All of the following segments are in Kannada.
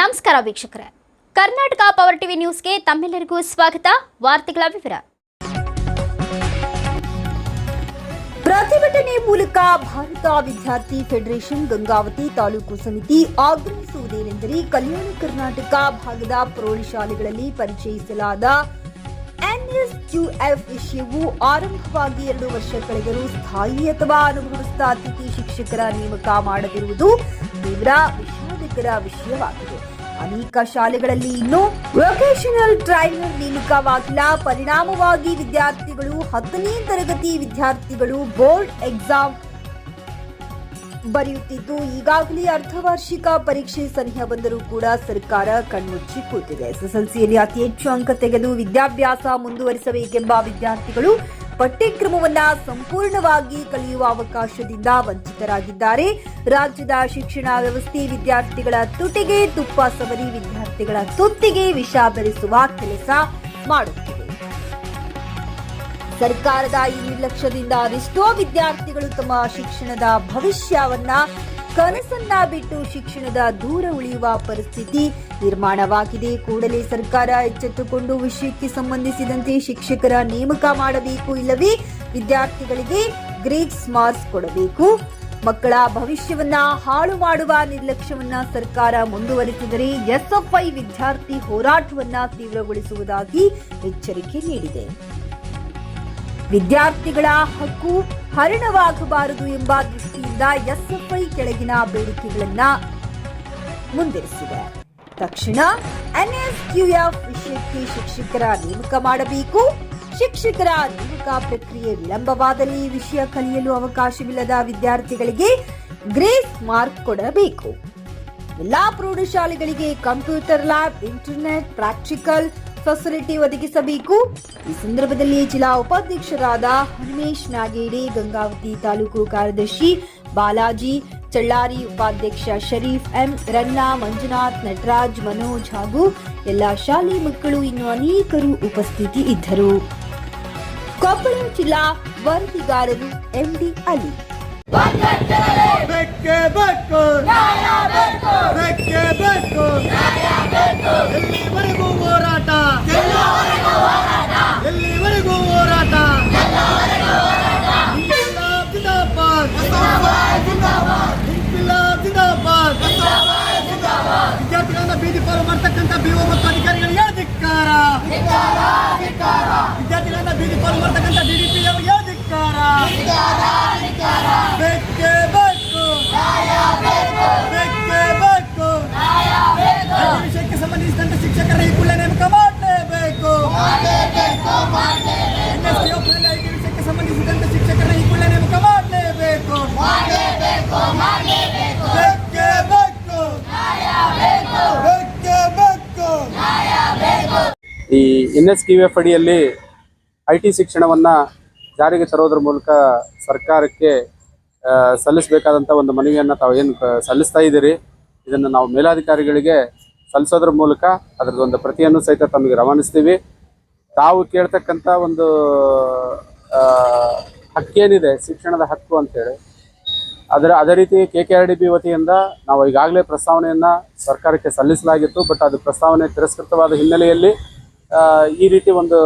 ನಮಸ್ಕಾರ ವೀಕ್ಷಕರೇ, ಕರ್ನಾಟಕ ಪವರ್ ಟಿವಿ ನ್ಯೂಸ್ಗೆ ತಮ್ಮೆಲ್ಲರಿಗೂ ಸ್ವಾಗತ. ವಾರ್ತೆಗಳ ವಿವರ. ಪ್ರತಿಭಟನೆ ಮೂಲಕ ಭಾರತ ವಿದ್ಯಾರ್ಥಿ ಫೆಡರೇಷನ್ ಗಂಗಾವತಿ ತಾಲೂಕು ಸಮಿತಿ ಆಗ್ರಹಿಸುವುದೇನೆಂದರೆ ಕಲ್ಯಾಣ ಕರ್ನಾಟಕ ಭಾಗದ ಪ್ರೌಢಶಾಲೆಗಳಲ್ಲಿ ಪರಿಚಯಿಸಲಾದ NSQF ವಿಷಯವು ಆರಂಭವಾಗಿ 2 ವರ್ಷ ಕಳೆದರೂ ಸ್ಥಾಯಿ ಅಥವಾ ಅನುಭವಸ್ಥ ಅತಿಥಿ ಶಿಕ್ಷಕರ ನೇಮಕ ಮಾಡದಿರುವುದು ತೀವ್ರ ವಿಷಾದಕರ ವಿಷಯವಾಗಿದೆ. ಅನೇಕ ಶಾಲೆಗಳಲ್ಲಿ ಇನ್ನೂ ವೊಕೇಶನಲ್ ಟ್ರೈನರ್ ನೇಮಕವಾಗಿಲ್ಲ. ಪರಿಣಾಮವಾಗಿ ವಿದ್ಯಾರ್ಥಿಗಳು 10ನೇ ತರಗತಿ ವಿದ್ಯಾರ್ಥಿಗಳು ಬೋರ್ಡ್ ಎಕ್ಸಾಮ್ ಬರೆಯುತ್ತಿದ್ದು ಈಗಾಗಲೇ ಅರ್ಧವಾರ್ಷಿಕ ಪರೀಕ್ಷೆ ಸನಿಹ ಬಂದರೂ ಕೂಡ ಸರ್ಕಾರ ಕಣ್ಮುಚ್ಚಿ ಕೂತಿದೆ. SSLCಯಲ್ಲಿ ಅತಿ ಹೆಚ್ಚು ಅಂಕ ತೆಗೆದು ವಿದ್ಯಾಭ್ಯಾಸ ಮುಂದುವರಿಸಬೇಕೆಂಬ ವಿದ್ಯಾರ್ಥಿಗಳು ಪಠ್ಯಕ್ರಮವನ್ನ ಸಂಪೂರ್ಣವಾಗಿ ಕಲಿಯುವ ಅವಕಾಶದಿಂದ ವಂಚಿತರಾಗಿದ್ದಾರೆ. ರಾಜ್ಯದ ಶಿಕ್ಷಣ ವ್ಯವಸ್ಥೆ ವಿದ್ಯಾರ್ಥಿಗಳ ತುಟಿಗೆ ತುಪ್ಪ ಸವರಿ ವಿದ್ಯಾರ್ಥಿಗಳ ತುತ್ತಿಗೆ ವಿಷ ಬೆರೆಸುವ ಕೆಲಸ ಮಾಡುತ್ತಿದೆ. ಸರ್ಕಾರದ ಈ ನಿರ್ಲಕ್ಷ್ಯದಿಂದ ಅದೆಷ್ಟೋ ವಿದ್ಯಾರ್ಥಿಗಳು ತಮ್ಮ ಶಿಕ್ಷಣದ ಭವಿಷ್ಯವನ್ನ ಕನಸನ್ನ ಬಿಟ್ಟು ಶಿಕ್ಷಣದ ದೂರ ಉಳಿಯುವ ಪರಿಸ್ಥಿತಿ ನಿರ್ಮಾಣವಾಗಿದೆ. ಕೂಡಲೇ ಸರ್ಕಾರ ಎಚ್ಚೆತ್ತುಕೊಂಡು ವಿಷಯಕ್ಕೆ ಸಂಬಂಧಿಸಿದಂತೆ ಶಿಕ್ಷಕರ ನೇಮಕ ಮಾಡಬೇಕು, ಇಲ್ಲವೇ ವಿದ್ಯಾರ್ಥಿಗಳಿಗೆ ಗ್ರೇಸ್ ಮಾರ್ಕ್ಸ್ ಕೊಡಬೇಕು. ಮಕ್ಕಳ ಭವಿಷ್ಯವನ್ನ ಹಾಳು ಮಾಡುವ ನಿರ್ಲಕ್ಷ್ಯವನ್ನ ಸರ್ಕಾರ ಮುಂದುವರಿಸಿದರೆ SFI ವಿದ್ಯಾರ್ಥಿ ಹೋರಾಟವನ್ನ ತೀವ್ರಗೊಳಿಸುವುದಾಗಿ ಎಚ್ಚರಿಕೆ ನೀಡಿದೆ. ವಿದ್ಯಾರ್ಥಿಗಳ ಹಕ್ಕು ಹರಣವಾಗಬಾರದು ಎಂಬ ದೃಷ್ಟಿಯಿಂದ SFI ಕೆಳಗಿನ ಬೇಡಿಕೆಗಳನ್ನು ಮುಂದಿರಿಸಿದೆ. ತಕ್ಷಣ NSQF ವಿಷಯಕ್ಕೆ ಶಿಕ್ಷಕರ ನೇಮಕ ಮಾಡಬೇಕು. ಶಿಕ್ಷಕರ ನೇಮಕ ಪ್ರಕ್ರಿಯೆ ವಿಳಂಬವಾದಲ್ಲಿ ವಿಷಯ ಕಲಿಯಲು ಅವಕಾಶವಿಲ್ಲದ ವಿದ್ಯಾರ್ಥಿಗಳಿಗೆ ಗ್ರೇಸ್ ಮಾರ್ಕ್ ಕೊಡಬೇಕು. ಎಲ್ಲಾ ಪ್ರೌಢಶಾಲೆಗಳಿಗೆ computer lab, internet, practical facility ಒದಗಿಸಬೇಕು. ಈ ಸಂದರ್ಭದಲ್ಲಿ ಜಿಲ್ಲಾ ಉಪಾಧ್ಯಕ್ಷರಾದ ಹನುಮೇಶ್ ಮ್ಯಾಗೇಡೆ, ಗಂಗಾವತಿ ತಾಲೂಕು ಕಾರ್ಯದರ್ಶಿ ಬಾಲಾಜಿ ಚಳ್ಳಾರಿ, ಉಪಾಧ್ಯಕ್ಷ ಶರೀಫ್ ಎಂ, ರನ್ನ, ಮಂಜುನಾಥ್, ನಟರಾಜ್, ಮನೋಜ್ ಹಾಗೂ ಎಲ್ಲ ಶಾಲೆ ಮಕ್ಕಳು ಇನ್ನು ಅನೇಕರು ಉಪಸ್ಥಿತಿ ಇದ್ದರು. ಕೊಪ್ಪಳ ಜಿಲ್ಲಾ ವರದಿಗಾರರು MD ಅಲಿ. ಎಲ್ಲಿವರೆಗೂ ಹೋರಾಟ, ಎಲ್ಲಿವರೆಗೂ ಹೋರಾಟ. ಇನ್ಕಿಲಾಬ್ ಜಿಂದಾಬಾದ್, ಇನ್ಕಿಲಾಬ್ ಜಿಂದಾಬಾದ್. ವಿದ್ಯಾರ್ಥಿಗಳನ್ನ ಬೀದಿ ಪಾಲು ಮಾಡ್ತಕ್ಕಂಥ BO ಮತ್ತು ಅಧಿಕಾರಿಗಳಿಗೆ ಧಿಕ್ಕಾರ. ವಿದ್ಯಾರ್ಥಿಗಳನ್ನ ಬೀದಿ ಪಾಲು ಮಾಡ್ತಕ್ಕಂಥ DDP ಅವರಿಗೆ ಧಿಕ್ಕಾರ. ಬೇಕೇ ಬೇಕು, ಬೇಕೇ ಬೇಕು. ವಿಷಯಕ್ಕೆ ಸಂಬಂಧಿಸಿದಂತೆ ಶಿಕ್ಷಕರ ಈ ಕೂಡಲೇ ನೇಮಕ ಮಾಡಲೇಬೇಕು. ವಿಷಯಕ್ಕೆ ಸಂಬಂಧಿಸಿದಂತೆ ಶಿಕ್ಷಕರ ಈ ಕೂಡಲೇ ನೇಮಕ ಮಾಡಲೇಬೇಕು. ಬೇಕೇ ಬೇಕು, ಬೇಕೇ ಬೇಕು. ಈ NSQF ಅಡಿಯಲ್ಲಿ IT ಶಿಕ್ಷಣವನ್ನು ಜಾರಿಗೆ ತರೋದ್ರ ಮೂಲಕ ಸರ್ಕಾರಕ್ಕೆ ಸಲ್ಲಿಸಬೇಕಾದಂಥ ಒಂದು ಮನವಿಯನ್ನು ತಾವು ಏನು ಸಲ್ಲಿಸ್ತಾ ಇದ್ದೀರಿ, ಇದನ್ನು ನಾವು ಮೇಲಾಧಿಕಾರಿಗಳಿಗೆ ಸಲ್ಲಿಸೋದ್ರ ಮೂಲಕ ಅದರದೊಂದು ಪ್ರತಿಯನ್ನು ಸಹಿತ ತಮಗೆ ರವಾನಿಸ್ತೀವಿ. ತಾವು ಕೇಳ್ತಕ್ಕಂಥ ಒಂದು ಹಕ್ಕೇನಿದೆ, ಶಿಕ್ಷಣದ ಹಕ್ಕು ಅಂತೇಳಿ, ಅದೇ ರೀತಿ KKRDB ವತಿಯಿಂದ ನಾವು ಈಗಾಗಲೇ ಪ್ರಸ್ತಾವನೆಯನ್ನು ಸರ್ಕಾರಕ್ಕೆ ಸಲ್ಲಿಸಲಾಗಿತ್ತು. ಬಟ್ ಅದು ಪ್ರಸ್ತಾವನೆ ತಿರಸ್ಕೃತವಾದ ಹಿನ್ನೆಲೆಯಲ್ಲಿ ಈ ರೀತಿ ಒಂದು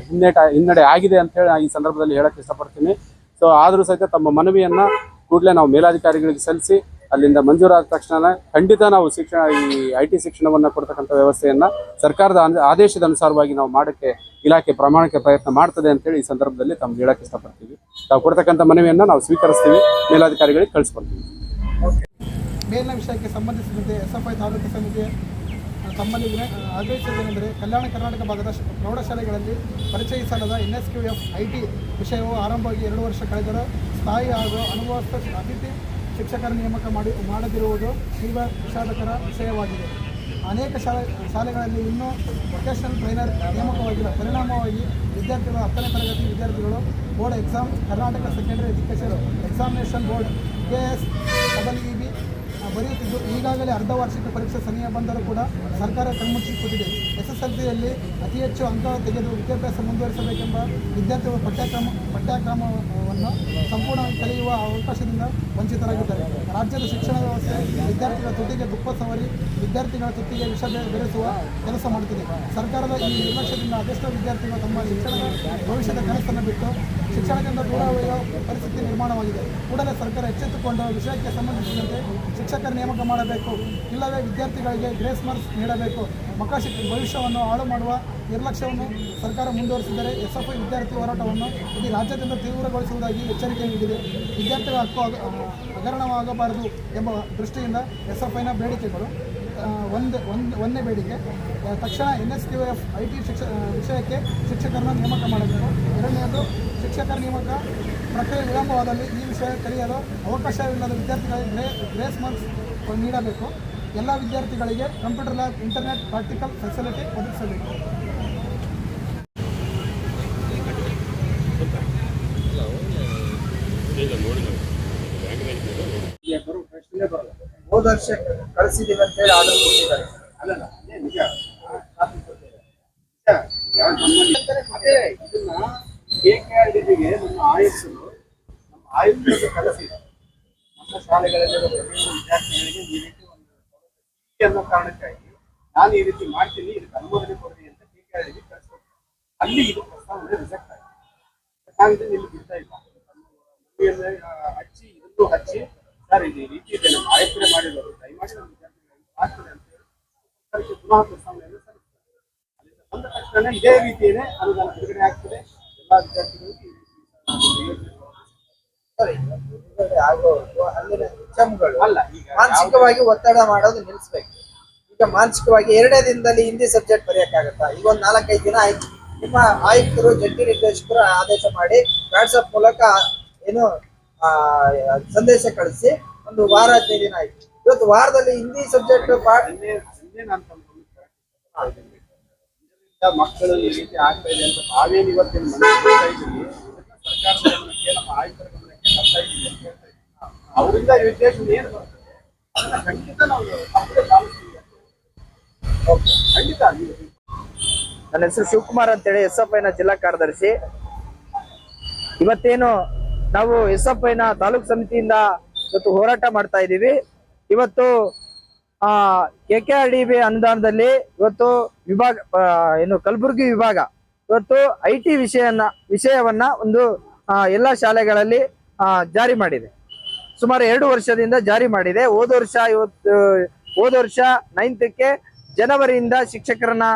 ಹಿನ್ನಡೆ ಆಗಿದೆ ಅಂತೇಳಿ ನಾನು ಈ ಸಂದರ್ಭದಲ್ಲಿ ಹೇಳಕ್ಕೆ ಇಷ್ಟಪಡ್ತೀನಿ. ಸೊ ಆದರೂ ಸಹಿತ ತಮ್ಮ ಮನವಿಯನ್ನು ಕೂಡಲೇ ನಾವು ಮೇಲಾಧಿಕಾರಿಗಳಿಗೆ ಸಲ್ಲಿಸಿ ಅಲ್ಲಿಂದ ಮಂಜೂರಾದ ತಕ್ಷಣ ಖಂಡಿತ ನಾವು ಈ IT ಶಿಕ್ಷಣವನ್ನು ಕೊಡ್ತಕ್ಕಂಥ ವ್ಯವಸ್ಥೆಯನ್ನು ಸರ್ಕಾರದ ಆದೇಶದ ಅನುಸಾರವಾಗಿ ನಾವು ಮಾಡೋಕ್ಕೆ ಇಲಾಖೆ ಪ್ರಾಮಾಣಿಕ ಪ್ರಯತ್ನ ಮಾಡ್ತದೆ ಅಂತೇಳಿ ಈ ಸಂದರ್ಭದಲ್ಲಿ ತಮ್ಗೆ ಹೇಳಕ್ಕೆ ಇಷ್ಟಪಡ್ತೀವಿ. ತಾವು ಕೊಡ್ತಕ್ಕಂಥ ಮನವಿಯನ್ನು ನಾವು ಸ್ವೀಕರಿಸ್ತೀವಿ, ಮೇಲಾಧಿಕಾರಿಗಳಿಗೆ ಕಳಿಸ್ಕೊಡ್ತೀವಿ. ಮೇಲಿನ ವಿಷಯಕ್ಕೆ ಸಂಬಂಧಿಸಿದಂತೆ SFI ತಾಲೂಕು ಸಮಿತಿ ತಮ್ಮಲ್ಲಿ ಆದೇಶಿಸುವುದೇನೆಂದರೆ ಕಲ್ಯಾಣ ಕರ್ನಾಟಕ ಭಾಗದ ಪ್ರೌಢಶಾಲೆಗಳಲ್ಲಿ ಪರಿಚಯಿಸಲಾದ NSQF IT ವಿಷಯವು ಆರಂಭವಾಗಿ 2 ವರ್ಷ ಕಳೆದರೂ ಸ್ಥಾಯಿ ಹಾಗೂ ಅನುಭವಸ್ಥ ಅತಿಥಿ ಶಿಕ್ಷಕರ ನೇಮಕ ಮಾಡದಿರುವುದು ತೀವ್ರ ವಿಷಾದಕರ ವಿಷಯವಾಗಿದೆ. ಅನೇಕ ಶಾಲೆಗಳಲ್ಲಿ ಇನ್ನೂ ವೊಕೇಶನಲ್ ಟ್ರೈನರ್ ನೇಮಕವಾಗಿಲ್ಲ. ಪರಿಣಾಮವಾಗಿ ವಿದ್ಯಾರ್ಥಿಗಳು 10ನೇ ತರಗತಿ ವಿದ್ಯಾರ್ಥಿಗಳು board exam, Karnataka secondary education examination board KSEB ಬರೆಯುತ್ತಿದ್ದು ಈಗಾಗಲೇ ಅರ್ಧವಾರ್ಷಿಕ ಪರೀಕ್ಷೆ ಸನಿಹ ಬಂದರೂ ಕೂಡ ಸರ್ಕಾರ ಕಣ್ಮುಚ್ಚಿ ಕೂತಿದೆ. SSLCಯಲ್ಲಿ ಅತಿ ಹೆಚ್ಚು ಅಂಕ ತೆಗೆದು ವಿದ್ಯಾಭ್ಯಾಸ ಮುಂದುವರಿಸಬೇಕೆಂಬ ವಿದ್ಯಾರ್ಥಿಗಳು ಪಠ್ಯಕ್ರಮವನ್ನು ಸಂಪೂರ್ಣವಾಗಿ ಕಲಿಯುವ ಅವಕಾಶದಿಂದ ವಂಚಿತರಾಗಿದ್ದಾರೆ. ರಾಜ್ಯದ ಶಿಕ್ಷಣ ವ್ಯವಸ್ಥೆ ವಿದ್ಯಾರ್ಥಿಗಳ ತುಟಿಗೆ ತುಪ್ಪ ಸವರಿ ವಿದ್ಯಾರ್ಥಿಗಳ ತುತ್ತಿಗೆ ವಿಷ ಬೆರೆಸುವ ಕೆಲಸ ಮಾಡುತ್ತಿದೆ. ಸರ್ಕಾರದ ಈ ನಿರ್ಲಕ್ಷ್ಯದಿಂದ ಅದೆಷ್ಟೋ ವಿದ್ಯಾರ್ಥಿಗಳು ತಮ್ಮ ಶಿಕ್ಷಣದ ಭವಿಷ್ಯದ ಕನಸನ್ನು ಬಿಟ್ಟು ಶಿಕ್ಷಣದಿಂದ ದೂರ ಒಯ್ಯುವ ಪರಿಸ್ಥಿತಿ ನಿರ್ಮಾಣವಾಗಿದೆ. ಕೂಡಲೇ ಸರ್ಕಾರ ಎಚ್ಚೆತ್ತುಕೊಂಡು ವಿಷಯಕ್ಕೆ ಸಂಬಂಧಿಸಿದಂತೆ ಶಿಕ್ಷಕರ ನೇಮಕ ಮಾಡಬೇಕು, ಇಲ್ಲವೇ ವಿದ್ಯಾರ್ಥಿಗಳಿಗೆ ಗ್ರೇಸ್ ಮಾರ್ಕ್ಸ್ ನೀಡಬೇಕು. ಭವಿಷ್ಯವನ್ನು ಹಾಳು ಮಾಡುವ ನಿರ್ಲಕ್ಷ್ಯವನ್ನು ಸರ್ಕಾರ ಮುಂದುವರಿಸಿದರೆ SFI ವಿದ್ಯಾರ್ಥಿ ಹೋರಾಟವನ್ನು ಇಡೀ ರಾಜ್ಯದಿಂದ ತೀವ್ರಗೊಳಿಸುವುದಾಗಿ ಎಚ್ಚರಿಕೆ ನೀಡಿದೆ. ವಿದ್ಯಾರ್ಥಿಗಳ ಹಕ್ಕು ಹಗರಣವಾಗಬಾರದು ಎಂಬ ದೃಷ್ಟಿಯಿಂದ SFIನ ಬೇಡಿಕೆಗಳು ಒಂದನೇ ಬೇಡಿಕೆ, ತಕ್ಷಣ NSQF IT ವಿಷಯಕ್ಕೆ ಶಿಕ್ಷಕರನ್ನು ನೇಮಕ ಮಾಡಬೇಕು. ಎರಡನೆಯದು, ಶಿಕ್ಷಕರ ನೇಮಕ ಪ್ರಕ್ರಿಯೆ ವಿಳಂಬವಾದಲ್ಲಿ ಈ ವಿಷಯ ಕಲಿಯಲು ಅವಕಾಶವಿಲ್ಲದ ವಿದ್ಯಾರ್ಥಿಗಳಿಗೆ ಗ್ರೇಸ್ ಮಾರ್ಕ್ಸ್ ನೀಡಬೇಕು. ಎಲ್ಲ ವಿದ್ಯಾರ್ಥಿಗಳಿಗೆ computer lab, internet, practical facility ಒದಗಿಸಬೇಕು. ಹೋದ ವರ್ಷ ಕಳಿಸಿದೀವಿ ಅಂತ ಹೇಳಿ ಆರ್ಡರ್ ಕೊಟ್ಟಿದ್ದಾರೆ. ಇದನ್ನ KKRDBಗೆ ನಮ್ಮ ಆಯುಕ್ತರು ಕಳಿಸಿದೆ. ನಮ್ಮ ಶಾಲೆಗಳಲ್ಲಿರುವ ಪ್ರತಿಯೊಂದು ವಿದ್ಯಾರ್ಥಿಗಳಿಗೆ ಈ ರೀತಿ ಒಂದು ಅನ್ನೋ ಕಾರಣಕ್ಕಾಗಿ ನಾನು ಈ ರೀತಿ ಮಾಡ್ತೀನಿ, ಇದಕ್ಕೆ ಅನುಮೋದನೆ ಕೊಡ್ತೀನಿ ಅಂತ KKRDB ಕಳಿಸ್ಕೊಡ್ತೀನಿ. ಅಲ್ಲಿ ಇದು ಪ್ರಸ್ತಾವನೆ ರಿಜೆಕ್ಟ್ ಆಗಿದೆ. ಇಲ್ಲಿ ಬಿಡ್ತಾ ಇಲ್ಲ, ಹಚ್ಚಿ ಇದನ್ನು ಹಚ್ಚಿ ಸರ್ ಇದು ಈ ರೀತಿ ಇದೆ, ನಮ್ಮ ಆಯುಕ್ತರೇ ಮಾಡಿರೋದು, ದಯಮಾಡಿ ನಮ್ಮ ವಿದ್ಯಾರ್ಥಿಗಳಿಗೆ ಆಗ್ತದೆ ಅಂತ ಹೇಳಿ ಪುನಃ ಪ್ರಸ್ತಾವನೆಯನ್ನು ಸಲ್ಲಿಸ್ತಾರೆ. ಅಲ್ಲಿಂದ ಬಂದ ತಕ್ಷಣ ಇದೇ ರೀತಿಯೇ ಅನುದಾನ ಬಿಡುಗಡೆ ಆಗ್ತದೆ. ಎಲ್ಲ ವಿದ್ಯಾರ್ಥಿಗಳಿಗೆ ಅಲ್ಲಿನ ಎಕ್ಸಾಮ್ಗಳು ಅಲ್ಲ, ಈಗ ಮಾನಸಿಕವಾಗಿ ಒತ್ತಡ ಮಾಡೋದು ನಿಲ್ಲಿಸ್ಬೇಕು. ಈಗ ಮಾನಸಿಕವಾಗಿ 2 ದಿನದಲ್ಲಿ ಹಿಂದಿ ಸಬ್ಜೆಕ್ಟ್ ಬರೆಯಕ್ಕಾಗತ್ತಾ? ಈಗ ಒಂದು 4-5 ದಿನ ಆಯ್ತು. ನಿಮ್ಮ ಆಯುಕ್ತರು, ಜಂಟಿ ನಿರ್ದೇಶಕರು ಆದೇಶ ಮಾಡಿ ವಾಟ್ಸಪ್ ಮೂಲಕ ಏನು ಸಂದೇಶ ಕಳಿಸಿ ಒಂದು ವಾರ 15 ದಿನ ಆಯ್ತು. ಇವತ್ತು ವಾರದಲ್ಲಿ ಹಿಂದಿ ಸಬ್ಜೆಕ್ಟ್ ಮಕ್ಕಳು ಈ ರೀತಿ ಆಗ್ತಾ ಇದೆ ಅಂತ ನಾವೇನು ಇವತ್ತಿನ ಮನಸ್ಸಿಡ್ತಾ ಇದ್ದೀವಿ, ಸರ್ಕಾರದ ಗಮನಕ್ಕೆ, ನಮ್ಮ ಆಯುಕ್ತರ ಗಮನಕ್ಕೆ ತರ್ತಾ ಇದ್ದೀವಿ ಅಂತ ಹೇಳ್ತಾ ಇದ್ದೀವಿ. ಅವರಿಂದ ಉದ್ದೇಶ ಏನು ಬರ್ತದೆ ಅದನ್ನ ಖಂಡಿತ ನಾವು ತಪ್ಪದೆ ಪಾಲಿಸ್ತೀವಿ. ಖಂಡಿತ. ನನ್ನ ಹೆಸರು ಶಿವಕುಮಾರ್ ಅಂತೇಳಿ SFIನ ಜಿಲ್ಲಾ ಕಾರ್ಯದರ್ಶಿ. ಇವತ್ತೇನು ನಾವು SFIನ ತಾಲೂಕು ಸಮಿತಿಯಿಂದ ಇವತ್ತು ಹೋರಾಟ ಮಾಡ್ತಾ ಇದ್ದೀವಿ. ಇವತ್ತು KKRDB ಅನುದಾನದಲ್ಲಿ ಇವತ್ತು ವಿಭಾಗ ಏನು ಕಲಬುರಗಿ ವಿಭಾಗ ಇವತ್ತು IT ವಿಷಯವನ್ನ ಒಂದು ಎಲ್ಲ ಶಾಲೆಗಳಲ್ಲಿ ಜಾರಿ ಮಾಡಿದೆ. ಸುಮಾರು 2 ವರ್ಷದಿಂದ ಜಾರಿ ಮಾಡಿದೆ. ಹೋದ ವರ್ಷ 9ಕ್ಕೆ ಜನವರಿಯಿಂದ ಶಿಕ್ಷಕರನ್ನ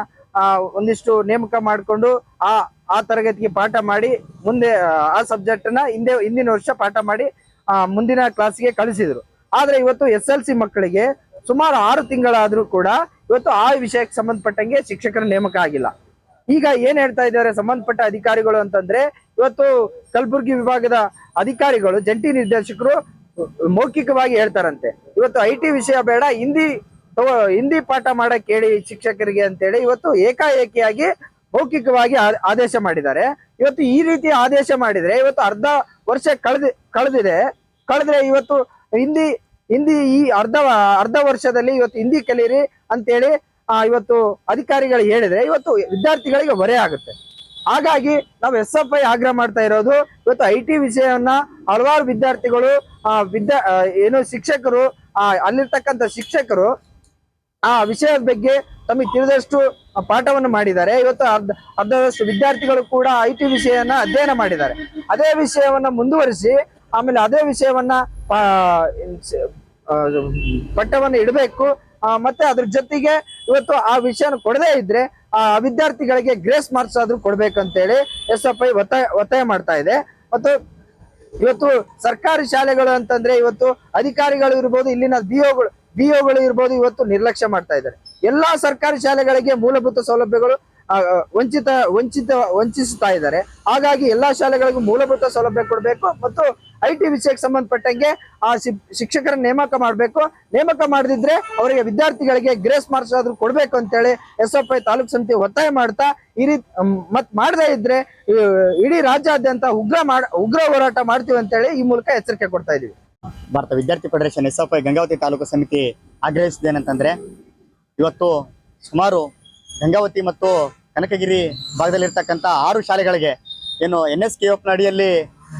ಒಂದಿಷ್ಟು ನೇಮಕ ಮಾಡಿಕೊಂಡು ಆ ತರಗತಿಗೆ ಪಾಠ ಮಾಡಿ ಮುಂದೆ ಆ ಸಬ್ಜೆಕ್ಟ್ ನ ಹಿಂದಿನ ವರ್ಷ ಪಾಠ ಮಾಡಿ ಮುಂದಿನ ಕ್ಲಾಸ್ಗೆ ಕಳಿಸಿದ್ರು. ಆದ್ರೆ ಇವತ್ತು SLC ಮಕ್ಕಳಿಗೆ ಸುಮಾರು 6 ತಿಂಗಳಾದ್ರೂ ಕೂಡ ಇವತ್ತು ಆ ವಿಷಯಕ್ಕೆ ಸಂಬಂಧಪಟ್ಟಂಗೆ ಶಿಕ್ಷಕರ ನೇಮಕ ಆಗಿಲ್ಲ. ಈಗ ಏನ್ ಹೇಳ್ತಾ ಇದ್ದಾರೆ ಸಂಬಂಧಪಟ್ಟ ಅಧಿಕಾರಿಗಳು ಅಂತಂದ್ರೆ, ಇವತ್ತು ಕಲಬುರಗಿ ವಿಭಾಗದ ಅಧಿಕಾರಿಗಳು, ಜಂಟಿ ನಿರ್ದೇಶಕರು ಮೌಖಿಕವಾಗಿ ಹೇಳ್ತಾರಂತೆ, ಇವತ್ತು IT ವಿಷಯ ಬೇಡ, ಹಿಂದಿ ಪಾಠ ಮಾಡಕ್ ಹೇಳಿ ಶಿಕ್ಷಕರಿಗೆ ಅಂತೇಳಿ ಇವತ್ತು ಏಕಾಏಕಿಯಾಗಿ ಮೌಖಿಕವಾಗಿ ಆದೇಶ ಮಾಡಿದ್ದಾರೆ. ಇವತ್ತು ಈ ರೀತಿ ಆದೇಶ ಮಾಡಿದ್ರೆ ಇವತ್ತು ಅರ್ಧ ವರ್ಷ ಕಳೆದ್ರೆ ಇವತ್ತು ಹಿಂದಿ ಈ ಅರ್ಧ ವರ್ಷದಲ್ಲಿ ಇವತ್ತು ಹಿಂದಿ ಕಲೀರಿ ಅಂತೇಳಿ ಇವತ್ತು ಅಧಿಕಾರಿಗಳು ಹೇಳಿದ್ರೆ ಇವತ್ತು ವಿದ್ಯಾರ್ಥಿಗಳಿಗೆ ಹೊರೆ ಆಗುತ್ತೆ. ಹಾಗಾಗಿ ನಾವು SFI ಆಗ್ರಹ ಮಾಡ್ತಾ ಇರೋದು, ಇವತ್ತು IT ವಿಷಯವನ್ನ ಹಲವಾರು ವಿದ್ಯಾರ್ಥಿಗಳು ಶಿಕ್ಷಕರು ಅಲ್ಲಿರ್ತಕ್ಕಂಥ ಶಿಕ್ಷಕರು ಆ ವಿಷಯದ ಬಗ್ಗೆ ತಮಗೆ ತಿಳಿದಷ್ಟು ಪಾಠವನ್ನು ಮಾಡಿದ್ದಾರೆ. ಇವತ್ತು ಅರ್ಧದಷ್ಟು ವಿದ್ಯಾರ್ಥಿಗಳು ಕೂಡ IT ವಿಷಯನ ಅಧ್ಯಯನ ಮಾಡಿದ್ದಾರೆ. ಅದೇ ವಿಷಯವನ್ನ ಮುಂದುವರಿಸಿ ಆಮೇಲೆ ಅದೇ ವಿಷಯವನ್ನ ಪಠ್ಯವನ್ನು ಇಡಬೇಕು. ಮತ್ತೆ ಅದ್ರ ಜೊತೆಗೆ ಇವತ್ತು ಆ ವಿಷಯನ ಕೊಡದೇ ಇದ್ರೆ ಆ ವಿದ್ಯಾರ್ಥಿಗಳಿಗೆ ಗ್ರೇಸ್ ಮಾರ್ಕ್ಸ್ ಆದ್ರೂ ಕೊಡ್ಬೇಕಂತೇಳಿ SFI ಒತ್ತಾಯ ಮಾಡ್ತಾ ಇದೆ. ಮತ್ತು ಇವತ್ತು ಸರ್ಕಾರಿ ಶಾಲೆಗಳು ಅಂತಂದ್ರೆ ಇವತ್ತು ಅಧಿಕಾರಿಗಳು ಇರ್ಬೋದು, ಇಲ್ಲಿನ ಬಿಒಗಳು ಇರ್ಬೋದು, ಇವತ್ತು ನಿರ್ಲಕ್ಷ್ಯ ಮಾಡ್ತಾ ಇದ್ದಾರೆ. ಎಲ್ಲಾ ಸರ್ಕಾರಿ ಶಾಲೆಗಳಿಗೆ ಮೂಲಭೂತ ಸೌಲಭ್ಯಗಳು ವಂಚಿಸ್ತಾ ಇದ್ದಾರೆ. ಹಾಗಾಗಿ ಎಲ್ಲಾ ಶಾಲೆಗಳಿಗೂ ಮೂಲಭೂತ ಸೌಲಭ್ಯ ಕೊಡಬೇಕು ಮತ್ತು IT ವಿಷಯಕ್ಕೆ ಸಂಬಂಧಪಟ್ಟಂಗೆ ಆ ಶಿಕ್ಷಕರ ನೇಮಕ ಮಾಡಬೇಕು. ನೇಮಕ ಮಾಡದಿದ್ರೆ ಅವರಿಗೆ ವಿದ್ಯಾರ್ಥಿಗಳಿಗೆ ಗ್ರೇಸ್ ಮಾರ್ಕ್ಸ್ ಆದ್ರೂ ಕೊಡ್ಬೇಕು ಅಂತೇಳಿ SFI ತಾಲೂಕು ಸಮಿತಿ ಒತ್ತಾಯ ಮಾಡ್ತಾ ಈ ರೀತಿ ಮಾಡದೇ ಇದ್ರೆ ಇಡೀ ರಾಜ್ಯಾದ್ಯಂತ ಉಗ್ರ ಹೋರಾಟ ಮಾಡ್ತೀವಿ ಅಂತೇಳಿ ಈ ಮೂಲಕ ಎಚ್ಚರಿಕೆ ಕೊಡ್ತಾ ಇದೀವಿ. ಭಾರತ ವಿದ್ಯಾರ್ಥಿ ಫೆಡರೇಷನ್ SFI ಗಂಗಾವತಿ ತಾಲೂಕು ಸಮಿತಿ ಆಗ್ರಹಿಸಿದ್ದೇನೆಂತಂದ್ರೆ, ಇವತ್ತು ಸುಮಾರು ಗಂಗಾವತಿ ಮತ್ತು ಕನಕಗಿರಿ ಭಾಗದಲ್ಲಿರ್ತಕ್ಕಂಥ 6 ಶಾಲೆಗಳಿಗೆ ಏನು NSQF ಅಡಿಯಲ್ಲಿ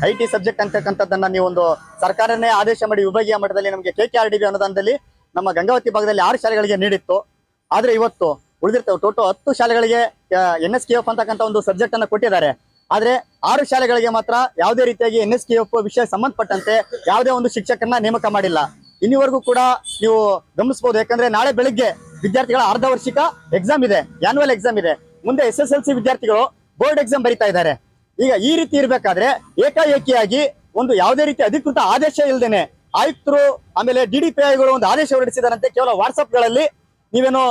IT ಸಬ್ಜೆಕ್ಟ್ ಅಂತಕ್ಕಂಥದ್ದನ್ನ ನೀವೊಂದು ಸರ್ಕಾರನೇ ಆದೇಶ ಮಾಡಿ ವಿಭಾಗೀಯ ಮಟ್ಟದಲ್ಲಿ ನಮಗೆ KKRDB ಅನುದಾನದಲ್ಲಿ ನಮ್ಮ ಗಂಗಾವತಿ ಭಾಗದಲ್ಲಿ 6 ಶಾಲೆಗಳಿಗೆ ನೀಡಿತ್ತು. ಆದ್ರೆ ಇವತ್ತು ಉಳಿದಿರ್ತವೆ ಟೋಟಲ್ 10 ಶಾಲೆಗಳಿಗೆ NSQF ಅಂತಕ್ಕಂಥ ಒಂದು ಸಬ್ಜೆಕ್ಟ್ ಅನ್ನು ಕೊಟ್ಟಿದ್ದಾರೆ. ಆದ್ರೆ 6 ಶಾಲೆಗಳಿಗೆ ಮಾತ್ರ ಯಾವುದೇ ರೀತಿಯಾಗಿ NSQF ವಿಷಯ ಸಂಬಂಧಪಟ್ಟಂತೆ ಯಾವುದೇ ಒಂದು ಶಿಕ್ಷಕರನ್ನ ನೇಮಕ ಮಾಡಿಲ್ಲ. ಇನ್ನಿವರೆಗೂ ಕೂಡ ನೀವು ಗಮನಿಸಬಹುದು. ಯಾಕಂದ್ರೆ ನಾಳೆ ಬೆಳಿಗ್ಗೆ ವಿದ್ಯಾರ್ಥಿಗಳ ಅರ್ಧ ವಾರ್ಷಿಕ ಎಕ್ಸಾಮ್ ಇದೆ, ಆನ್ಯುವಲ್ ಎಕ್ಸಾಮ್ ಇದೆ. ಮುಂದೆ SSLC ವಿದ್ಯಾರ್ಥಿಗಳು ಬೋರ್ಡ್ ಎಕ್ಸಾಮ್ ಬರೀತಾ ಇದ್ದಾರೆ. ಈಗ ಈ ರೀತಿ ಇರಬೇಕಾದ್ರೆ ಏಕಾಏಕಿಯಾಗಿ ಒಂದು ಯಾವುದೇ ರೀತಿ ಅಧಿಕೃತ ಆದೇಶ ಇಲ್ಲದೇನೆ ಆಯುಕ್ತರು ಆಮೇಲೆ DDPIಗಳು ಒಂದು ಆದೇಶ ಹೊರಡಿಸಿದಾರಂತೆ. ಕೇವಲ ವಾಟ್ಸ್ಆಪ್ಗಳಲ್ಲಿ ನೀವೇನೋ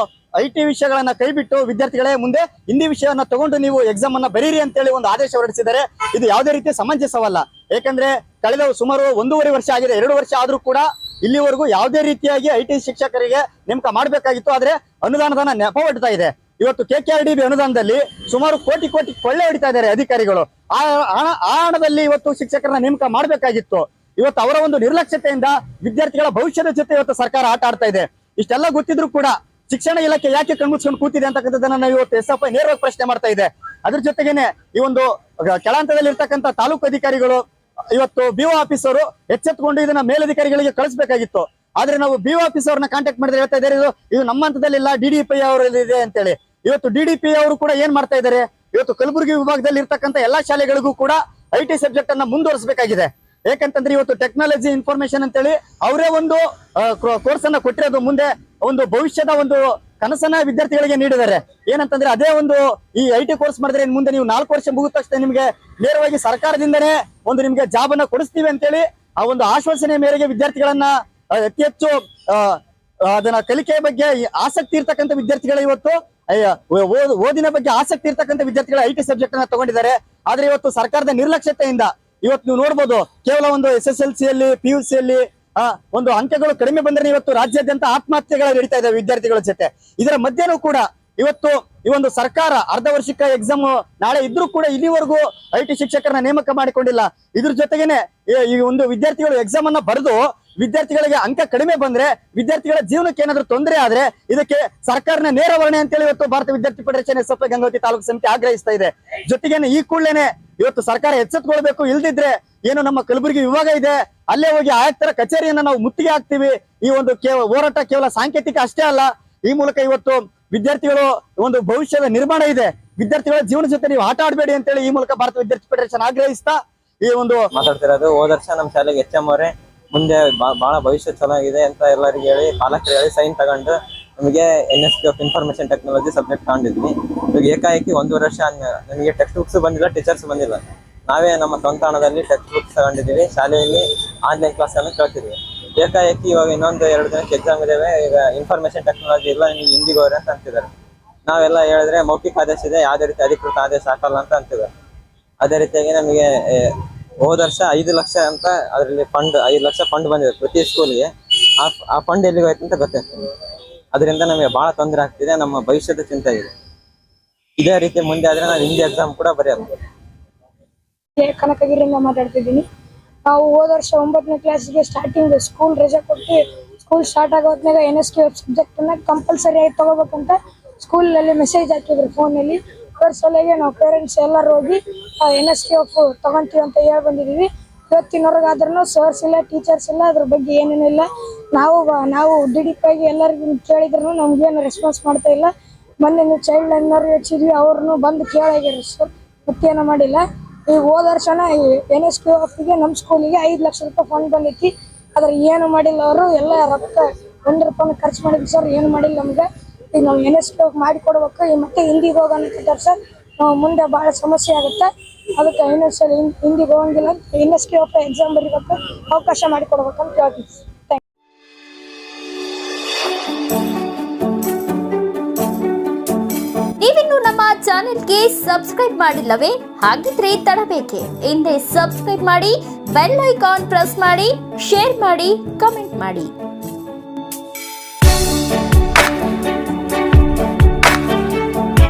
IT ವಿಷಯಗಳನ್ನ ಕೈ ಬಿಟ್ಟು ವಿದ್ಯಾರ್ಥಿಗಳೇ ಮುಂದೆ ಹಿಂದಿ ವಿಷಯವನ್ನ ತಗೊಂಡು ನೀವು ಎಕ್ಸಾಮ್ ಅನ್ನ ಬರೀರಿ ಅಂತೇಳಿ ಒಂದು ಆದೇಶ ಹೊರಡಿಸಿದ್ದಾರೆ. ಇದು ಯಾವುದೇ ರೀತಿ ಸಮಂಜಸವಲ್ಲ. ಯಾಕಂದ್ರೆ ಕಳೆದ ಸುಮಾರು 1.5 ವರ್ಷ ಆಗಿದೆ, 2 ವರ್ಷ ಆದ್ರೂ ಕೂಡ ಇಲ್ಲಿವರೆಗೂ ಯಾವುದೇ ರೀತಿಯಾಗಿ IT ಶಿಕ್ಷಕರಿಗೆ ನೇಮಕ ಮಾಡಬೇಕಾಗಿತ್ತು. ಆದ್ರೆ ಅನುದಾನದ ನೆಪ ಹೊಡ್ತಾ ಇದೆ. ಇವತ್ತು KKRDB ಅನುದಾನದಲ್ಲಿ ಸುಮಾರು ಕೋಟಿ ಕೊಳ್ಳೆ ಹೊಡಿತಾ ಇದ್ದಾರೆ ಅಧಿಕಾರಿಗಳು. ಆ ಹಣದಲ್ಲಿ ಇವತ್ತು ಶಿಕ್ಷಕರನ್ನ ನೇಮಕ ಮಾಡಬೇಕಾಗಿತ್ತು. ಇವತ್ತು ಅವರ ಒಂದು ನಿರ್ಲಕ್ಷ್ಯತೆಯಿಂದ ವಿದ್ಯಾರ್ಥಿಗಳ ಭವಿಷ್ಯದ ಜೊತೆ ಇವತ್ತು ಸರ್ಕಾರ ಆಟ ಆಡ್ತಾ ಇದೆ. ಇಷ್ಟೆಲ್ಲ ಗೊತ್ತಿದ್ರು ಕೂಡ ಶಿಕ್ಷಣ ಇಲಾಖೆ ಯಾಕೆ ಕಣ್ಮುಚ್ಕೊಂಡು ಕೂತಿದೆ ಅಂತಕ್ಕಂಥದ್ದನ್ನ ನಾವು ಇವತ್ತು SFI ನೇರವಾಗಿ ಪ್ರಶ್ನೆ ಮಾಡ್ತಾ ಇದೆ. ಅದ್ರ ಜೊತೆಗೇನೆ ಈ ಒಂದು ಕೆಳಹಂತದಲ್ಲಿ ಇರ್ತಕ್ಕಂಥ ತಾಲೂಕು ಅಧಿಕಾರಿಗಳು ಇವತ್ತು BO ಆಫೀಸರು ಎಚ್ಚೆತ್ತುಕೊಂಡು ಇದನ್ನ ಮೇಲಧಿಕಾರಿಗಳಿಗೆ ಕಳಿಸಬೇಕಾಗಿತ್ತು. ಆದ್ರೆ ನಾವು BO ಆಫೀಸರ್ನ ಕಾಂಟ್ಯಾಕ್ಟ್ ಮಾಡಿದ್ರೆ ಹೇಳ್ತಾ ಇದ್ದಾರೆ ಇದು ನಮ್ಮ ಹಂತದಲ್ಲಿಲ್ಲ, DDPI ಅವರಲ್ಲಿ ಇದೆ ಅಂತೇಳಿ. ಇವತ್ತು DDPI ಅವರು ಕೂಡ ಏನ್ ಮಾಡ್ತಾ ಇದ್ದಾರೆ, ಇವತ್ತು ಕಲಬುರಗಿ ವಿಭಾಗದಲ್ಲಿ ಇರ್ತಕ್ಕಂಥ ಎಲ್ಲಾ ಶಾಲೆಗಳಿಗೂ ಕೂಡ IT ಸಬ್ಜೆಕ್ಟ್ ಅನ್ನ ಮುಂದುವರಿಸಬೇಕಾಗಿದೆ. ಯಾಕಂತಂದ್ರೆ ಇವತ್ತು ಟೆಕ್ನಾಲಜಿ ಇನ್ಫಾರ್ಮೇಶನ್ ಅಂತೇಳಿ ಅವರೇ ಒಂದು ಕೋರ್ಸ್ ಅನ್ನ ಕೊಟ್ಟಿರೋದು. ಮುಂದೆ ಒಂದು ಭವಿಷ್ಯದ ಒಂದು ಕನಸನ್ನ ವಿದ್ಯಾರ್ಥಿಗಳಿಗೆ ನೀಡಿದ್ದಾರೆ. ಏನಂತಂದ್ರೆ ಅದೇ ಒಂದು ಈ IT ಕೋರ್ಸ್ ಮಾಡಿದ್ರೆ ಮುಂದೆ ನೀವು 4 ವರ್ಷ ಮುಗಿದ ತಕ್ಷಣ ನಿಮ್ಗೆ ನೇರವಾಗಿ ಸರ್ಕಾರದಿಂದನೇ ಒಂದು ನಿಮ್ಗೆ ಜಾಬ್ ಅನ್ನ ಕೊಡಿಸ್ತೀವಿ ಅಂತೇಳಿ ಆ ಒಂದು ಆಶ್ವಾಸನೆ ಮೇರೆಗೆ ವಿದ್ಯಾರ್ಥಿಗಳನ್ನ ಅತಿ ಹೆಚ್ಚು ಅದನ್ನ ಕಲಿಕೆಯ ಬಗ್ಗೆ ಆಸಕ್ತಿ ಇರ್ತಕ್ಕಂಥ ವಿದ್ಯಾರ್ಥಿಗಳು ಇವತ್ತು ಓದಿನ ಬಗ್ಗೆ ಆಸಕ್ತಿ ಇರ್ತಕ್ಕಂಥ ವಿದ್ಯಾರ್ಥಿಗಳ IT ಸಬ್ಜೆಕ್ಟ್ ಅನ್ನ ತಗೊಂಡಿದ್ದಾರೆ. ಆದ್ರೆ ಇವತ್ತು ಸರ್ಕಾರದ ನಿರ್ಲಕ್ಷ್ಯತೆಯಿಂದ ಇವತ್ತು ನೀವು ನೋಡ್ಬೋದು, ಕೇವಲ ಒಂದು SSLC ಯಲ್ಲಿ PUC ಯಲ್ಲಿ ಒಂದು ಅಂಕಗಳು ಕಡಿಮೆ ಬಂದ್ರೆ ಇವತ್ತು ರಾಜ್ಯಾದ್ಯಂತ ಆತ್ಮಹತ್ಯೆಗಳು ನಡೀತಾ ಇದಾವೆ ವಿದ್ಯಾರ್ಥಿಗಳ ಜೊತೆ. ಇದರ ಮಧ್ಯನೂ ಕೂಡ ಇವತ್ತು ಈ ಒಂದು ಸರ್ಕಾರ ಅರ್ಧ ವಾರ್ಷಿಕ ಎಕ್ಸಾಮ್ ನಾಳೆ ಇದ್ರೂ ಕೂಡ ಇಲ್ಲಿವರೆಗೂ IT ಶಿಕ್ಷಕರನ್ನ ನೇಮಕ ಮಾಡಿಕೊಂಡಿಲ್ಲ. ಇದ್ರ ಜೊತೆಗೇನೆ ಈ ಒಂದು ವಿದ್ಯಾರ್ಥಿಗಳು ಎಕ್ಸಾಮ್ ಅನ್ನ ಬರೆದು ವಿದ್ಯಾರ್ಥಿಗಳಿಗೆ ಅಂಕ ಕಡಿಮೆ ಬಂದ್ರೆ ವಿದ್ಯಾರ್ಥಿಗಳ ಜೀವನಕ್ಕೆ ಏನಾದ್ರೂ ತೊಂದರೆ ಆದ್ರೆ ಇದಕ್ಕೆ ಸರ್ಕಾರನ ನೇರ ಹೊಣೆ ಅಂತೇಳಿ ಇವತ್ತು ಭಾರತ ವಿದ್ಯಾರ್ಥಿ ಫೆಡರೇಷನ್ SFI ಗಂಗಾವತಿ ತಾಲೂಕು ಸಮಿತಿ ಆಗ್ರಹಿಸ್ತಾ ಇದೆ. ಜೊತೆಗೇನೆ ಈ ಕೂಡಲೇನೆ ಇವತ್ತು ಸರ್ಕಾರ ಎಚ್ಚೆತ್ತುಕೊಳ್ಬೇಕು. ಇಲ್ದಿದ್ರೆ ಏನು ನಮ್ಮ ಕಲಬುರಗಿ ವಿಭಾಗ ಇದೆ ಅಲ್ಲೇ ಹೋಗಿ ಆಯುಕ್ತರ ಕಚೇರಿಯನ್ನ ನಾವು ಮುತ್ತಿಗೆ ಹಾಕ್ತಿವಿ. ಈ ಒಂದು ಹೋರಾಟ ಕೇವಲ ಸಾಂಕೇತಿಕ ಅಷ್ಟೇ ಅಲ್ಲ, ಈ ಮೂಲಕ ಇವತ್ತು ವಿದ್ಯಾರ್ಥಿಗಳು ಒಂದು ಭವಿಷ್ಯದ ನಿರ್ಮಾಣ ಇದೆ. ವಿದ್ಯಾರ್ಥಿಗಳ ಜೀವನ ಜೊತೆ ನೀವು ಆಟ ಆಡಬೇಡಿ ಅಂತೇಳಿ ಈ ಮೂಲಕ ಭಾರತ ವಿದ್ಯಾರ್ಥಿ ಫೆಡರೇಷನ್ ಆಗ್ರಹಿಸ್ತಾ ಈ ಒಂದು ಮಾತಾಡ್ತಿರೋದು. ಹೋದ ವರ್ಷ ನಮ್ಮ ಶಾಲೆಗೆ HM ಅವರೇ ಮುಂದೆ ಬಹಳ ಭವಿಷ್ಯ ಚೆನ್ನಾಗಿದೆ ಅಂತ ಎಲ್ಲರಿಗೆ ಹೇಳಿ ಪಾಲಕರು ಹೇಳಿ ಸೈನ್ ತಗೊಂಡು ನಮಗೆ NSQF ಇನ್ಫಾರ್ಮೇಶನ್ ಟೆಕ್ನಾಲಜಿ ಸಬ್ಜೆಕ್ಟ್ ತಗೊಂಡಿದ್ವಿ. ಇವಾಗ ಏಕಾಏಕಿ 1 ವರ್ಷ ನಮಗೆ ಟೆಕ್ಸ್ಟ್ ಬುಕ್ಸ್ ಬಂದಿಲ್ಲ, ಟೀಚರ್ಸ್ ಬಂದಿಲ್ಲ. ನಾವೇ ನಮ್ಮ ಸ್ವಂತ ಹಣದಲ್ಲಿ ಟೆಕ್ಸ್ಟ್ ಬುಕ್ಸ್ ತಗೊಂಡಿದ್ದೀವಿ. ಶಾಲೆಯಲ್ಲಿ ಆನ್ಲೈನ್ ಕ್ಲಾಸ್ ಅನ್ನು ಕೇಳ್ತಿದ್ವಿ. ಏಕಾಏಕಿ ಇವಾಗ ಇನ್ನೊಂದು 2 ದಿನಕ್ಕೆ ಎಕ್ಸಾಮ್ ಇದಾವೆ, ಈಗ ಇನ್ಫಾರ್ಮೇಶನ್ ಟೆಕ್ನಾಲಜಿ ಇಲ್ಲ, ನೀವು ಹಿಂದಿಗೆ ಹೋಗ್ರಿ ಅಂತ ಅಂತಿದ್ದಾರೆ. ನಾವೆಲ್ಲ ಹೇಳಿದ್ರೆ ಮೌಖಿಕ ಆದೇಶ ಇದೆ, ಯಾವುದೇ ರೀತಿ ಅಧಿಕೃತ ಆದೇಶ ಹಾಕಲ್ಲ ಅಂತ ಅಂತಿದ್ದಾರೆ. ಅದೇ ರೀತಿಯಾಗಿ ನಮಗೆ ಹೋದ ವರ್ಷ 5 ಲಕ್ಷ ಅಂತ ಅದರಲ್ಲಿ ಫಂಡ್ 5 ಲಕ್ಷ ಫಂಡ್ ಬಂದಿದೆ ಪ್ರತಿ ಸ್ಕೂಲ್ಗೆ. ಆ ಫಂಡ್ ಎಲ್ಲಿಗೆ ಹೋಯ್ತು ಅಂತ ಗೊತ್ತಾಗ್ತದೆ. ಅದರಿಂದ ನಮಗೆ ಬಹಳ ತೊಂದರೆ ಆಗ್ತಿದೆ, ನಮ್ಮ ಭವಿಷ್ಯದ ಚಿಂತೆ ಇದೆ. ಇದೇ ರೀತಿ ಮುಂದೆ ಆದ್ರೆ ನಾವು ಹಿಂದಿ ಎಕ್ಸಾಮ್ ಕೂಡ ಬರೆಯಬಹುದು. ಕನಕಗಿರಿಯಿಂದ ಮಾತಾಡ್ತಿದ್ದೀನಿ. ನಾವು ಹೋದ ವರ್ಷ 9ನೇ ಕ್ಲಾಸ್ಗೆ ಸ್ಟಾರ್ಟಿಂಗ್ ಸ್ಕೂಲ್ ರಜೆ ಕೊಟ್ಟು ಸ್ಕೂಲ್ ಸ್ಟಾರ್ಟ್ ಆಗೋ ಹೊತ್ನಾಗ NSQF ಸಬ್ಜೆಕ್ಟ್ ಅನ್ನ ಕಂಪಲ್ಸರಿ ಆಗಿ ತಗೋಬೇಕಂತ ಸ್ಕೂಲಲ್ಲಿ ಮೆಸೇಜ್ ಹಾಕಿದ್ರು ಫೋನಲ್ಲಿ. ಅದ್ರ ಸಲುವಾಗಿ ನಾವು ಪೇರೆಂಟ್ಸ್ ಎಲ್ಲರೂ ಹೋಗಿ NSQF ತಗೊಂತೀವಿ ಅಂತ ಹೇಳಿ ಬಂದಿದ್ದೀವಿ. ಇವತ್ತಿನವರೆಗಾದ್ರೂ ಸರ್ಸ್ ಇಲ್ಲ, ಟೀಚರ್ಸ್ ಇಲ್ಲ, ಅದ್ರ ಬಗ್ಗೆ ಏನೇನು ಇಲ್ಲ. ನಾವು DDPI ಎಲ್ಲರಿಗೂ ಕೇಳಿದ್ರು ನಮ್ಗೇನು ರೆಸ್ಪಾನ್ಸ್ ಮಾಡ್ತಾ ಇಲ್ಲ. ಮೊನ್ನೆ ನೀವು ಚೈಲ್ಡ್ ಲೈನ್ನವ್ರಿಗೆ ಹಚ್ಚಿದ್ವಿ, ಅವ್ರನ್ನು ಬಂದು ಕೇಳಾಗ್ಯಾರ ಸರ್, ಮತ್ತೇನು ಮಾಡಿಲ್ಲ. ಈಗ ಹೋದ ವರ್ಷನ NSQFಗೆ ನಮ್ಮ ಸ್ಕೂಲಿಗೆ 5 ಲಕ್ಷ ರೂಪಾಯಿ ಫಂಡ್ ಬಂದೈತಿ. ಅದ್ರ ಏನು ಮಾಡಿಲ್ಲ ಅವರು, ಎಲ್ಲ ರೊಕ್ಕ 1 ರೂಪಾಯಿ ಖರ್ಚು ಮಾಡಿದ್ವಿ ಸರ್, ಏನು ಮಾಡಿಲ್ಲ ನಮ್ಗೆ. ಈಗ ನಾವು NSQF ಮಾಡಿಕೊಡ್ಬೇಕು. ಈಗ ಮತ್ತೆ ಹಿಂದಿಗೆ ಹೋಗೋಣ ಸರ್, ಮುಂದೆ ಭಾಳ ಸಮಸ್ಯೆ ಆಗುತ್ತೆ. ಅದಕ್ಕೆ ಇನ್ನೊಂದ್ಸಲ ಹಿಂದಿಗೆ ಹೋಗಂಗಿಲ್ಲ, NSQF ಎಕ್ಸಾಮ್ ಬರೀಬೇಕು, ಅವಕಾಶ ಮಾಡಿಕೊಡ್ಬೇಕಂತ ಹೇಳ್ತೀವಿ. ನೀವಿನ್ನು ನಮ್ಮ ಚಾನೆಲ್ಗೆ ಸಬ್ಸ್ಕ್ರೈಬ್ ಮಾಡಿಲ್ಲವೇ? ಹಾಗಿದ್ರೆ ತಡಬೇಕೆ? ಹಿಂದೆ ಸಬ್ಸ್ಕ್ರೈಬ್ ಮಾಡಿ, ಬೆಲ್ ಐಕಾನ್ ಪ್ರೆಸ್ ಮಾಡಿ, ಶೇರ್ ಮಾಡಿ, ಕಮೆಂಟ್ ಮಾಡಿ.